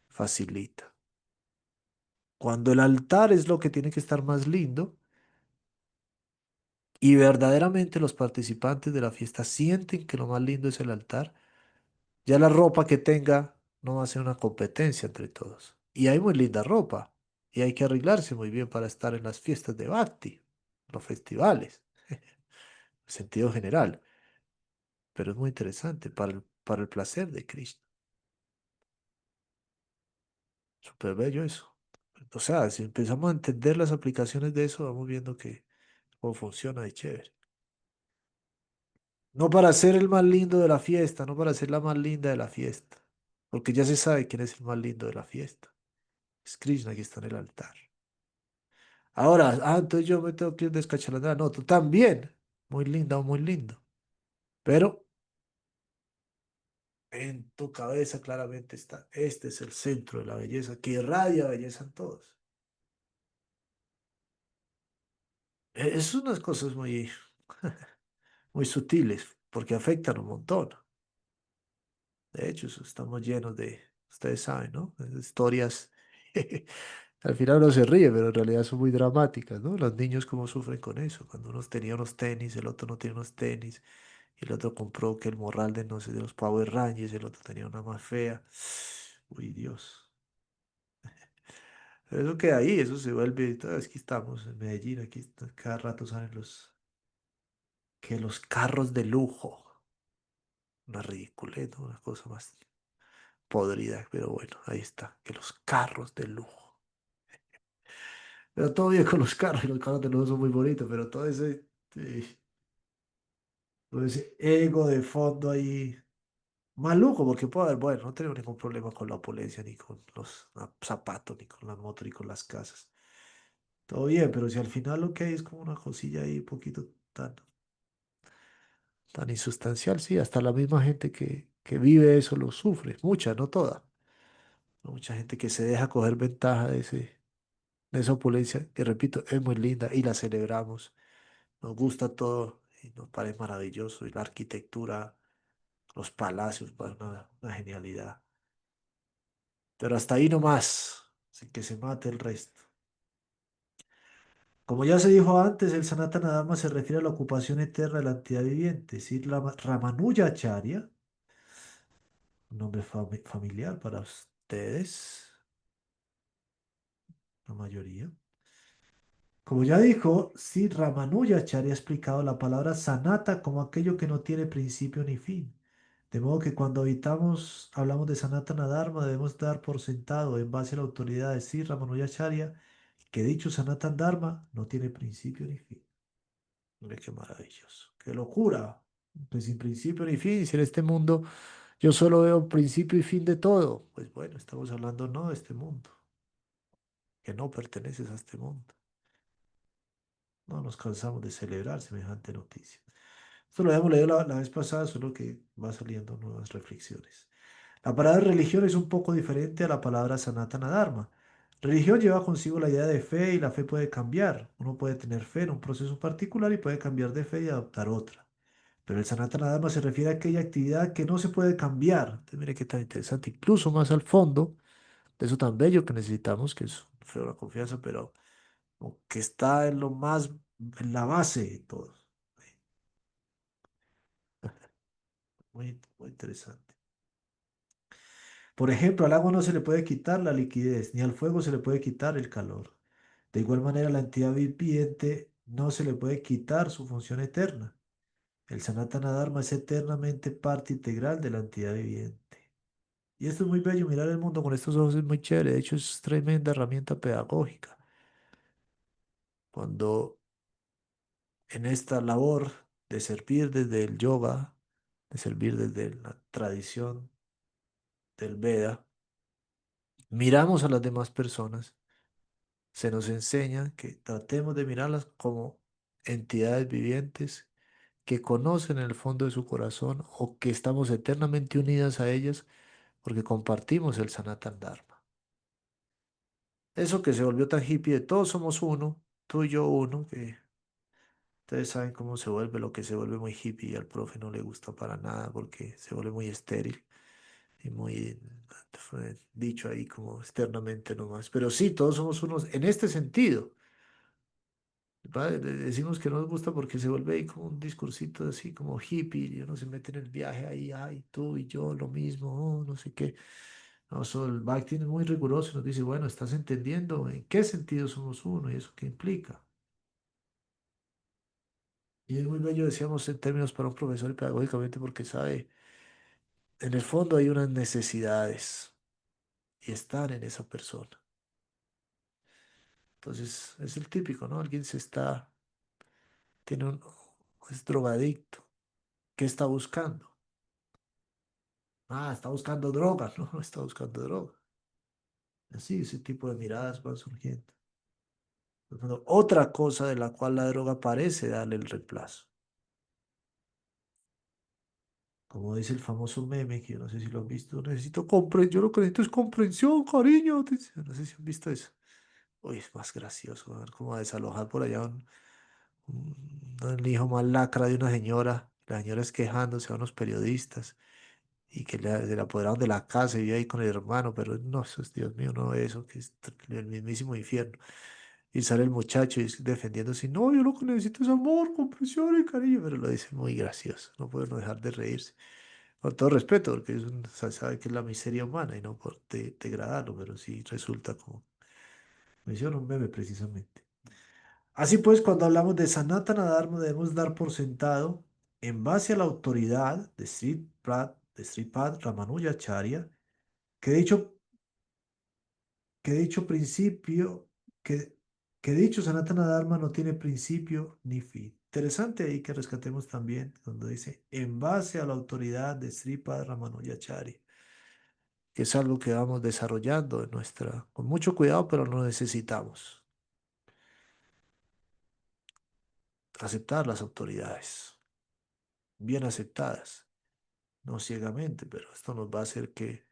facilita. Cuando el altar es lo que tiene que estar más lindo y verdaderamente los participantes de la fiesta sienten que lo más lindo es el altar, ya la ropa que tenga no va a ser una competencia entre todos. Y hay muy linda ropa y hay que arreglarse muy bien para estar en las fiestas de Bhakti, los festivales, en sentido general. Pero es muy interesante para el placer de Krishna. Súper bello eso. O sea, si empezamos a entender las aplicaciones de eso, vamos viendo que cómo funciona de chévere. No para ser el más lindo de la fiesta, no para ser la más linda de la fiesta, porque ya se sabe quién es el más lindo de la fiesta. Es Krishna que está en el altar. Ahora, entonces yo me tengo que ir descachalandrar. No, tú también. Muy linda o muy lindo. Pero en tu cabeza claramente está, este es el centro de la belleza, que irradia belleza en todos. Es unas cosas muy, muy sutiles, porque afectan un montón. De hecho, estamos llenos de, ustedes saben, ¿no? De historias. Al final uno se ríe, pero en realidad son muy dramáticas, ¿no? Los niños cómo sufren con eso. Cuando uno tenía unos tenis, el otro no tiene unos tenis, y el otro compró que el morral de, no sé, de los Power Rangers, el otro tenía una más fea. Uy, Dios. Pero eso queda ahí, eso se vuelve, aquí estamos en Medellín, cada rato salen que los carros de lujo, una ridiculez, ¿no? Una cosa más. podrida, pero bueno, ahí está, que los carros de lujo. Pero todo bien con los carros, y los carros de lujo son muy bonitos, pero todo ese ego de fondo ahí, maluco, porque puede haber, bueno, no tenemos ningún problema con la opulencia, ni con los zapatos, ni con la moto, ni con las casas. Todo bien, pero si al final lo que hay es como una cosilla ahí un poquito tan insustancial, sí, hasta la misma gente que vive eso lo sufre, mucha, no toda. Mucha gente que se deja coger ventaja de esa opulencia, que repito, es muy linda y la celebramos. Nos gusta todo y nos parece maravilloso. Y la arquitectura, los palacios, pues, una genialidad. Pero hasta ahí nomás, así que se mate el resto. Como ya se dijo antes, el Sanatana Dharma se refiere a la ocupación eterna de la entidad viviente, es decir, la Ramanuja Acharya, un nombre familiar para ustedes, la mayoría. Como ya dijo, Sri Ramanujacharya ha explicado la palabra sanata como aquello que no tiene principio ni fin. De modo que cuando hablamos de Sanatana Dharma, debemos dar por sentado, en base a la autoridad de Sri Ramanujacharya, que dicho Sanatana Dharma no tiene principio ni fin. Mire qué maravilloso, qué locura. Pues sin principio ni fin, si en este mundo yo solo veo principio y fin de todo, pues bueno, estamos hablando no de este mundo, que no perteneces a este mundo. No nos cansamos de celebrar semejante noticia. Esto lo habíamos leído la vez pasada, solo que va saliendo nuevas reflexiones. La palabra religión es un poco diferente a la palabra Sanatana Dharma. Religión lleva consigo la idea de fe y la fe puede cambiar. Uno puede tener fe en un proceso particular y puede cambiar de fe y adoptar otra. Pero el Sanatana Dharma se refiere a aquella actividad que no se puede cambiar. Entonces, mire qué tan interesante. Incluso más al fondo, de eso tan bello que necesitamos, que es fe o la confianza, pero como que está en lo más, en la base de todo. Muy, muy interesante. Por ejemplo, al agua no se le puede quitar la liquidez, ni al fuego se le puede quitar el calor. De igual manera, a la entidad viviente no se le puede quitar su función eterna. El Sanatana Dharma es eternamente parte integral de la entidad viviente. Y esto es muy bello, mirar el mundo con estos ojos es muy chévere. De hecho, es tremenda herramienta pedagógica. Cuando en esta labor de servir desde el yoga, de servir desde la tradición del Veda, miramos a las demás personas, se nos enseña que tratemos de mirarlas como entidades vivientes que conocen en el fondo de su corazón o que estamos eternamente unidas a ellas porque compartimos el Sanatan Dharma. Eso que se volvió tan hippie de todos somos uno, tú y yo uno, que ustedes saben cómo se vuelve, lo que se vuelve muy hippie y al profe no le gusta para nada porque se vuelve muy estéril y muy dicho ahí como externamente nomás. Pero sí, todos somos unos en este sentido. Decimos que no nos gusta porque se vuelve ahí como un discursito así como hippie y uno se mete en el viaje ahí, ay, tú y yo lo mismo, oh, no sé qué. No, el Bhakti es muy riguroso y nos dice, bueno, estás entendiendo en qué sentido somos uno y eso qué implica. Y es muy bello, decíamos en términos para un profesor y pedagógicamente porque sabe, en el fondo hay unas necesidades y están en esa persona. Entonces es el típico, ¿no? Alguien tiene es drogadicto. ¿Qué está buscando? Ah, está buscando droga. No, no está buscando droga. Así, ese tipo de miradas van surgiendo. Bueno, otra cosa de la cual la droga parece darle el reemplazo. Como dice el famoso meme, que yo no sé si lo han visto, necesito comprensión, yo lo que necesito es comprensión, cariño. No sé si han visto eso. Uy, es más gracioso, ver cómo desalojar por allá un hijo más lacra de una señora. La señora es quejándose a unos periodistas y que se le apoderaron de la casa y vive ahí con el hermano, pero no, eso es, Dios mío, no, eso que es el mismísimo infierno. Y sale el muchacho y defendiéndose, no, yo lo que necesito es amor, comprensión y cariño, pero lo dice muy gracioso, no puede no dejar de reírse. Con todo respeto, porque sabe que es la miseria humana y no por degradarlo, pero sí resulta como, menciona un meme precisamente. Así pues, cuando hablamos de Sanatana Dharma, debemos dar por sentado, en base a la autoridad de Sripad Ramanujacharya, que dicho, que dicho principio, que, que dicho Sanatana Dharma no tiene principio ni fin. Interesante ahí que rescatemos también cuando dice, en base a la autoridad de Sripad Ramanujachari, que es algo que vamos desarrollando en nuestra, con mucho cuidado, pero lo necesitamos, aceptar las autoridades, bien aceptadas, no ciegamente, pero esto nos va a hacer que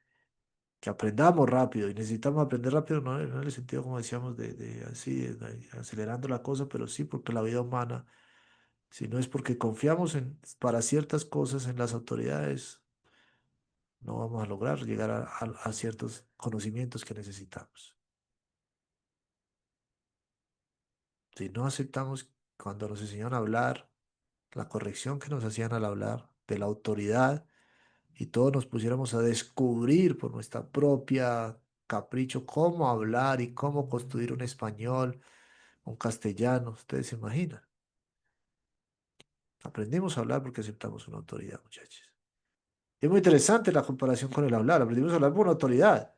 aprendamos rápido y necesitamos aprender rápido, no en el sentido como decíamos de así, acelerando la cosa, pero sí porque la vida humana, si no es porque confiamos en, para ciertas cosas en las autoridades, no vamos a lograr llegar a ciertos conocimientos que necesitamos. Si no aceptamos cuando nos enseñaron a hablar, la corrección que nos hacían al hablar de la autoridad y todos nos pusiéramos a descubrir por nuestra propia capricho cómo hablar y cómo construir un español, un castellano, ustedes se imaginan. Aprendimos a hablar porque aceptamos una autoridad, muchachos. Es muy interesante la comparación con el hablar. Aprendimos a hablar por una autoridad,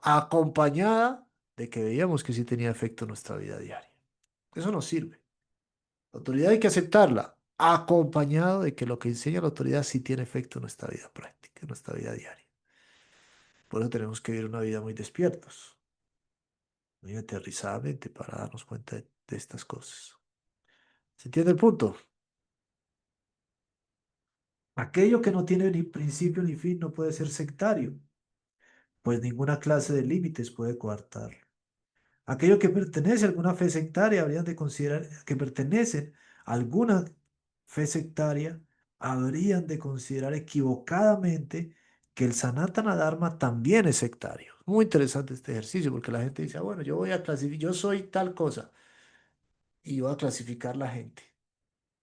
acompañada de que veíamos que sí tenía efecto en nuestra vida diaria. Eso nos sirve. La autoridad hay que aceptarla, acompañado de que lo que enseña la autoridad sí tiene efecto en nuestra vida práctica, en nuestra vida diaria. Por eso tenemos que vivir una vida muy despiertos, muy aterrizadamente para darnos cuenta de estas cosas. ¿Se entiende el punto? Aquello que no tiene ni principio ni fin no puede ser sectario, pues ninguna clase de límites puede coartarlo. Aquello que pertenece a alguna fe sectaria habrían de considerar que pertenecen a alguna fe sectaria habrían de considerar equivocadamente que el Sanatana Dharma también es sectario. Muy interesante este ejercicio porque la gente dice, "Ah, bueno, yo voy a clasificar, yo soy tal cosa y voy a clasificar la gente.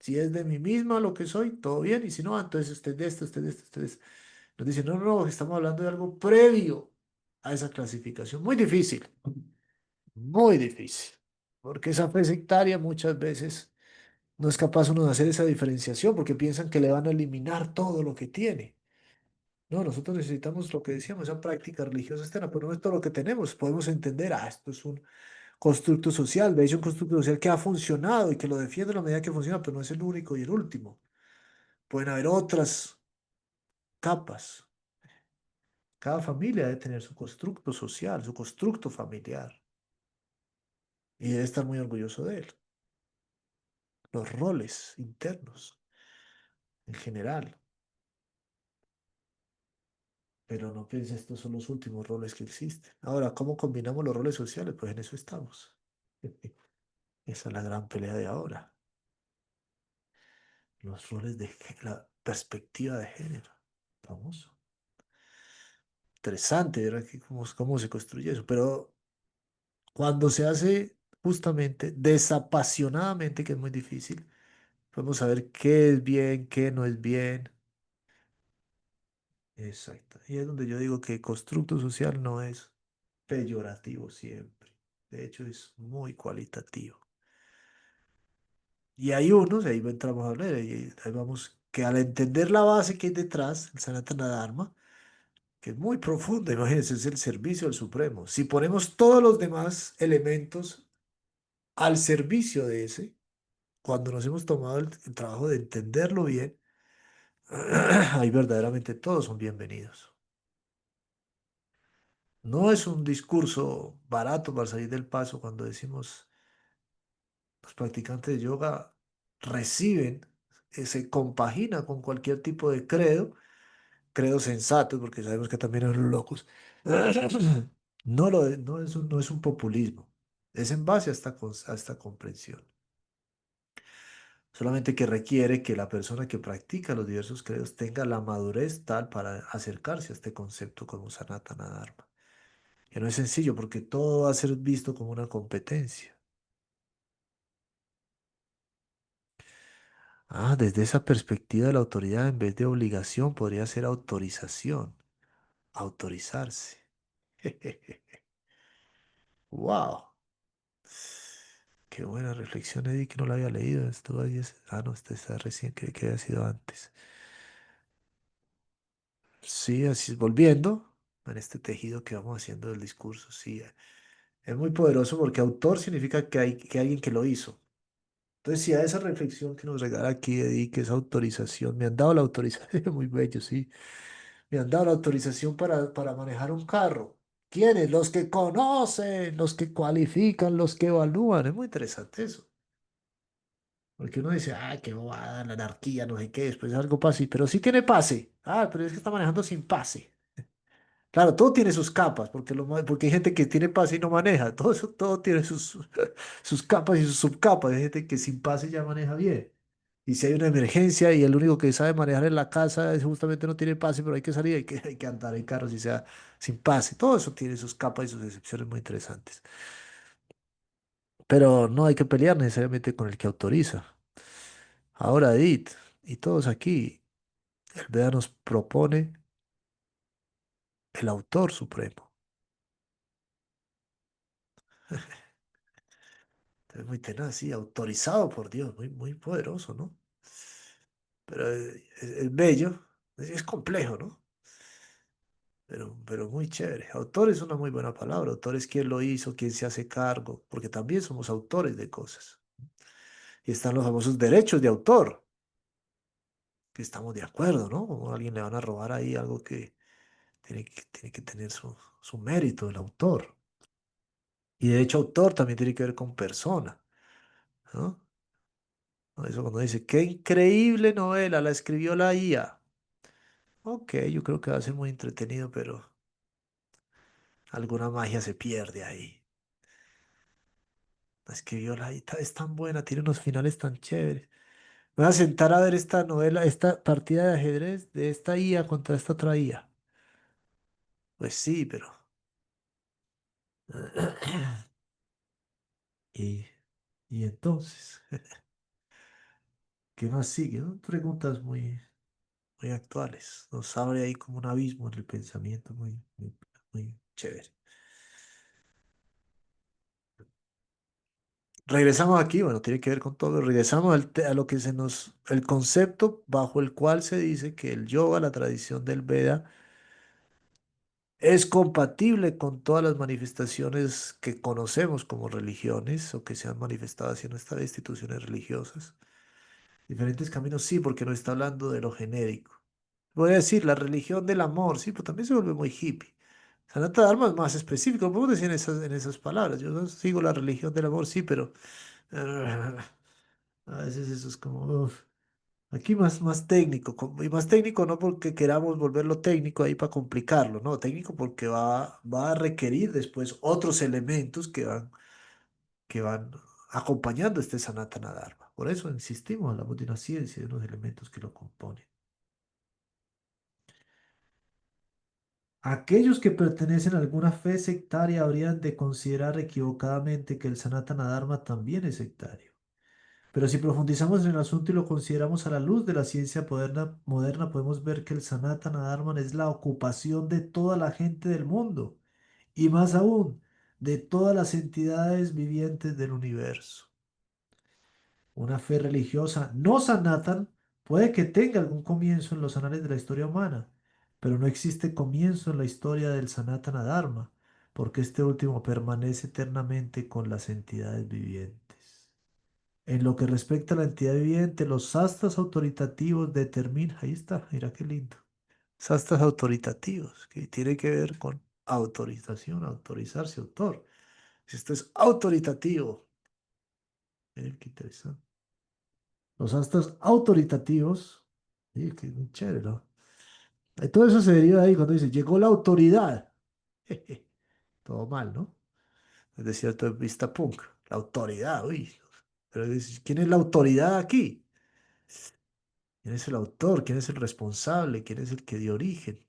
Si es de mí misma lo que soy, todo bien, y si no, entonces usted de esto, usted de esto, usted de esto". Nos dicen, no, no, estamos hablando de algo previo a esa clasificación. Muy difícil, porque esa fe sectaria muchas veces no es capaz uno de hacer esa diferenciación porque piensan que le van a eliminar todo lo que tiene. No, nosotros necesitamos lo que decíamos, esa práctica religiosa externa, pero no es todo lo que tenemos. Podemos entender, esto es un constructo social, de hecho, un constructo social que ha funcionado y que lo defiende a la medida que funciona, pero no es el único y el último. Pueden haber otras capas. Cada familia debe tener su constructo social, su constructo familiar, y debe estar muy orgulloso de él. Los roles internos en general. Pero no pienses, estos son los últimos roles que existen. Ahora, ¿cómo combinamos los roles sociales? Pues en eso estamos. Esa es la gran pelea de ahora. Los roles la perspectiva de género. Famoso. Interesante, ¿verdad? Cómo se construye eso. Pero cuando se hace justamente desapasionadamente, que es muy difícil, podemos saber qué es bien, qué no es bien. Exacto. Y es donde yo digo que constructo social no es peyorativo siempre. De hecho, es muy cualitativo. Y hay unos, ahí entramos a hablar, y ahí vamos, que al entender la base que hay detrás, el Sanatana Dharma, que es muy profunda, imagínense, es el servicio al Supremo. Si ponemos todos los demás elementos al servicio de ese, cuando nos hemos tomado el trabajo de entenderlo bien, ahí verdaderamente todos son bienvenidos. No es un discurso barato para salir del paso cuando decimos los practicantes de yoga reciben, se compagina con cualquier tipo de credo sensato, porque sabemos que también son locos. No es un populismo, es en base a esta comprensión. Solamente que requiere que la persona que practica los diversos credos tenga la madurez tal para acercarse a este concepto como Sanatana Dharma. Que no es sencillo porque todo va a ser visto como una competencia. Desde esa perspectiva de la autoridad, en vez de obligación, podría ser autorización, autorizarse. ¡Wow! Qué buena reflexión, Eddie, que no la había leído. Esto ahí no, esta está recién, que había sido antes. Sí, así es, volviendo. en este tejido que vamos haciendo del discurso. Sí, es muy poderoso porque autor significa que hay que alguien que lo hizo. Entonces, si a esa reflexión que nos regala aquí, Eddie, que es autorización, me han dado la autorización, muy bello, sí, me han dado la autorización para manejar un carro. ¿Quiénes? Los que conocen, los que cualifican, los que evalúan. Es muy interesante eso. Porque uno dice, ah, qué bobada, la anarquía, no sé qué, después algo pase, pero sí tiene pase. Ah, pero es que está manejando sin pase. Claro, todo tiene sus capas, porque hay gente que tiene pase y no maneja. Todo eso, todo tiene sus capas y sus subcapas. Hay gente que sin pase ya maneja bien. Y si hay una emergencia y el único que sabe manejar en la casa es justamente no tiene pase, pero hay que salir, hay que andar en carro si sea sin pase. Todo eso tiene sus capas y sus excepciones muy interesantes. Pero no hay que pelear necesariamente con el que autoriza. Ahora, Edith, y todos aquí, el Veda nos propone el autor supremo. Es muy tenaz, sí, autorizado por Dios, muy, muy poderoso, ¿no? Pero es bello, es complejo, ¿no? Pero muy chévere. Autor es una muy buena palabra. Autor es quien lo hizo, quien se hace cargo, porque también somos autores de cosas. Y están los famosos derechos de autor, que estamos de acuerdo, ¿no? Como a alguien le van a robar ahí algo que tiene que tener su mérito, el autor. Y de hecho, autor también tiene que ver con persona, ¿no? ¿No? Eso cuando dice, qué increíble novela, la escribió la IA. Ok, yo creo que va a ser muy entretenido, pero alguna magia se pierde ahí. La escribió la IA, es tan buena, tiene unos finales tan chéveres. Me voy a sentar a ver esta novela, esta partida de ajedrez de esta IA contra esta otra IA. Pues sí, pero... Y, y entonces, ¿qué más sigue? ¿No? Preguntas muy actuales. Nos abre ahí como un abismo en el pensamiento muy chévere. Regresamos aquí, bueno, tiene que ver con todo. Regresamos a lo que el concepto bajo el cual se dice que el yoga, la tradición del Veda, es compatible con todas las manifestaciones que conocemos como religiones o que se han manifestado así en nuestras instituciones religiosas. Diferentes caminos, sí, porque no está hablando de lo genérico. Voy a decir, la religión del amor, sí, pero también se vuelve muy hippie. Sanata Dharma es más específico, podemos decir en esas palabras. Yo no sigo la religión del amor, sí, pero a veces eso es como, uf. Aquí más técnico, y más técnico no porque queramos volverlo técnico ahí para complicarlo, no, técnico porque va a requerir después otros elementos que van acompañando este Sanatana Dharma. Por eso insistimos, hablamos de una ciencia, de unos elementos que lo componen. Aquellos que pertenecen a alguna fe sectaria habrían de considerar equivocadamente que el Sanatana Dharma también es sectario. Pero si profundizamos en el asunto y lo consideramos a la luz de la ciencia moderna, podemos ver que el Sanatana Dharma es la ocupación de toda la gente del mundo y más aún de todas las entidades vivientes del universo. Una fe religiosa no sanatan puede que tenga algún comienzo en los anales de la historia humana, pero no existe comienzo en la historia del Sanatana Dharma, porque este último permanece eternamente con las entidades vivientes. En lo que respecta a la entidad viviente, los sastras autoritativos determinan, ahí está, mira qué lindo, sastras autoritativos, que tiene que ver con autorización, autorizarse, autor. Esto es autoritativo. Miren qué interesante. Los astros autoritativos, sí, que muy chévere, ¿no? Todo eso se deriva de ahí cuando dice, llegó la autoridad. Todo mal, ¿no? Es de cierto vista punk. La autoridad, uy. Pero ¿quién es la autoridad aquí? ¿Quién es el autor? ¿Quién es el responsable? ¿Quién es el que dio origen?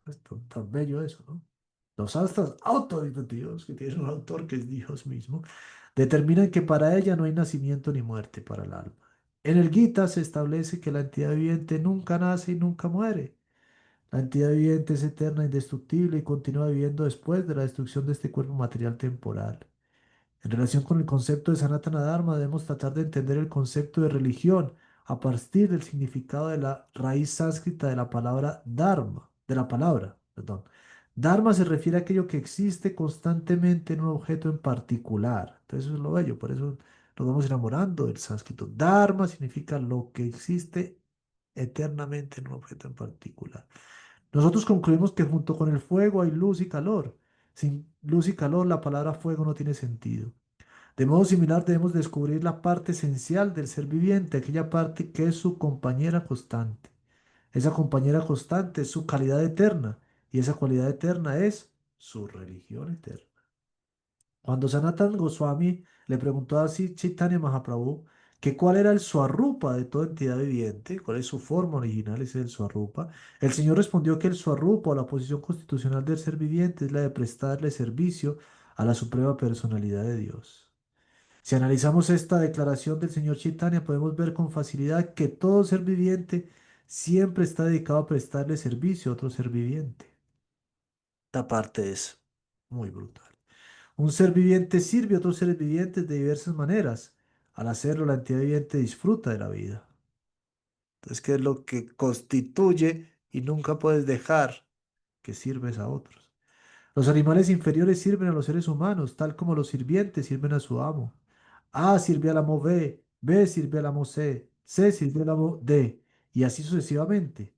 Es tan bello eso, ¿no? Los astros autoritativos, que tienen un autor que es Dios mismo, determinan que para ella no hay nacimiento ni muerte para el alma. En el Gita se establece que la entidad viviente nunca nace y nunca muere. La entidad viviente es eterna, indestructible y continúa viviendo después de la destrucción de este cuerpo material temporal. En relación con el concepto de Sanatana Dharma, debemos tratar de entender el concepto de religión a partir del significado de la raíz sánscrita de la palabra dharma, perdón. Dharma se refiere a aquello que existe constantemente en un objeto en particular. Entonces eso es lo bello, por eso nos vamos enamorando del sánscrito. Dharma significa lo que existe eternamente en un objeto en particular. Nosotros concluimos que junto con el fuego hay luz y calor. Sin luz y calor, la palabra fuego no tiene sentido. De modo similar, debemos descubrir la parte esencial del ser viviente, aquella parte que es su compañera constante. Esa compañera constante es su calidad eterna y esa cualidad eterna es su religión eterna. Cuando Sanatan Goswami le preguntó a Sri Chaitanya Mahaprabhu que cuál era el Swarupa de toda entidad viviente, cuál es su forma original, ese es el Swarupa, el Señor respondió que el Swarupa o la posición constitucional del ser viviente es la de prestarle servicio a la suprema personalidad de Dios. Si analizamos esta declaración del señor Chaitanya, podemos ver con facilidad que todo ser viviente siempre está dedicado a prestarle servicio a otro ser viviente. Esta parte es muy brutal. Un ser viviente sirve a otros seres vivientes de diversas maneras. Al hacerlo, la entidad viviente disfruta de la vida. Entonces, ¿qué es lo que constituye y nunca puedes dejar que sirves a otros? Los animales inferiores sirven a los seres humanos, tal como los sirvientes sirven a su amo. A sirve al amo B, B sirve al amo C, C sirve al amo D, y así sucesivamente.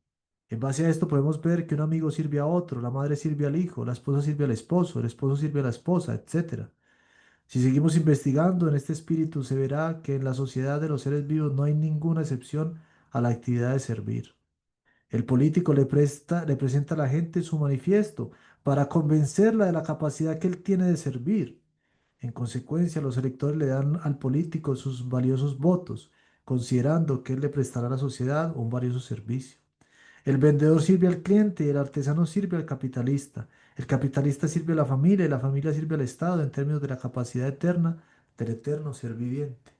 En base a esto podemos ver que un amigo sirve a otro, la madre sirve al hijo, la esposa sirve al esposo, el esposo sirve a la esposa, etcétera. Si seguimos investigando en este espíritu, se verá que en la sociedad de los seres vivos no hay ninguna excepción a la actividad de servir. El político le presenta a la gente su manifiesto para convencerla de la capacidad que él tiene de servir. En consecuencia, los electores le dan al político sus valiosos votos, considerando que él le prestará a la sociedad un valioso servicio. El vendedor sirve al cliente y el artesano sirve al capitalista. El capitalista sirve a la familia y la familia sirve al Estado en términos de la capacidad eterna del eterno ser viviente.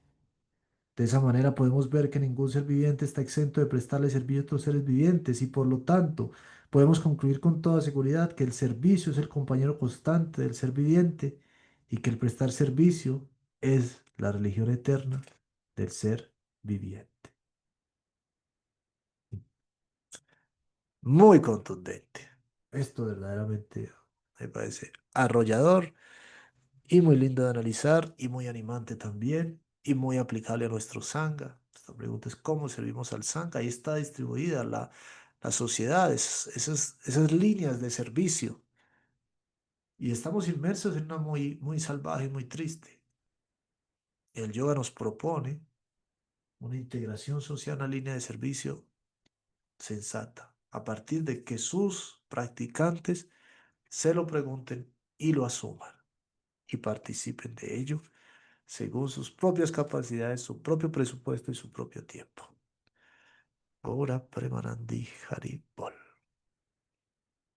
De esa manera podemos ver que ningún ser viviente está exento de prestarle servicio a otros seres vivientes y por lo tanto podemos concluir con toda seguridad que el servicio es el compañero constante del ser viviente y que el prestar servicio es la religión eterna del ser viviente. Muy contundente. Esto verdaderamente me parece arrollador y muy lindo de analizar y muy animante también y muy aplicable a nuestro Sangha. Esta pregunta es cómo servimos al Sangha. Ahí está distribuida la sociedad, esas líneas de servicio. Y estamos inmersos en una muy salvaje y muy triste. El yoga nos propone una integración social, una línea de servicio sensata, a partir de que sus practicantes se lo pregunten y lo asuman y participen de ello según sus propias capacidades, su propio presupuesto y su propio tiempo. Ora Premanandi Haribol.